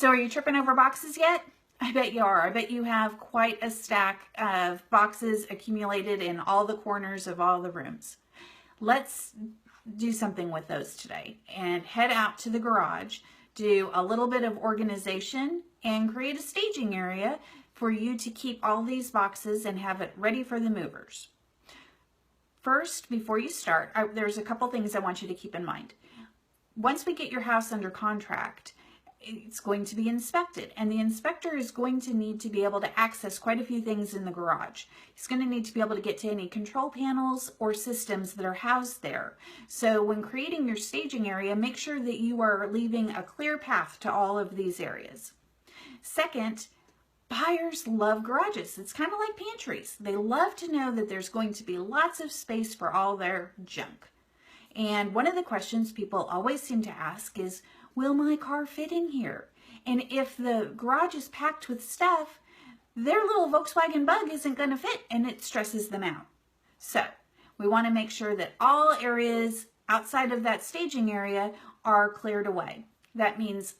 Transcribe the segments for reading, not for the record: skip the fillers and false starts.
So are you tripping over boxes yet? I bet you are. I bet you have quite a stack of boxes accumulated in all the corners of all the rooms. Let's do something with those today and head out to the garage, do a little bit of organization and create a staging area for you to keep all these boxes and have it ready for the movers. First, before you start, there's a couple things I want you to keep in mind. Once we get your house under contract, it's going to be inspected, and the inspector is going to need to be able to access quite a few things in the garage. He's going to need to be able to get to any control panels or systems that are housed there. So when creating your staging area, make sure that you are leaving a clear path to all of these areas. Second, buyers love garages. It's kind of like pantries. They love to know that there's going to be lots of space for all their junk. And one of the questions people always seem to ask is, will my car fit in here? And if the garage is packed with stuff, their little Volkswagen Bug isn't going to fit, and it stresses them out. So we want to make sure that all areas outside of that staging area are cleared away. That means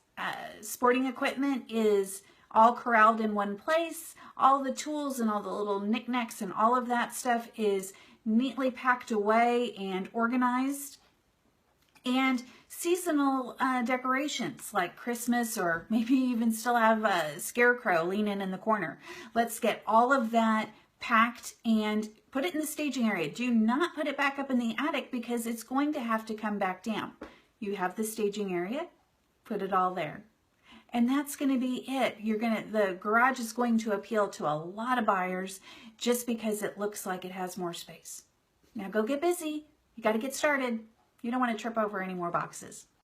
sporting equipment is all corralled in one place. All the tools and all the little knickknacks and all of that stuff is neatly packed away and organized. And seasonal decorations like Christmas, or maybe even still have a scarecrow leaning in the corner. Let's get all of that packed and put it in the staging area. Do not put it back up in the attic because it's going to have to come back down. You have the staging area, put it all there. And that's going to be it. The garage is going to appeal to a lot of buyers just because it looks like it has more space. Now go get busy. You got to get started. You don't want to trip over any more boxes.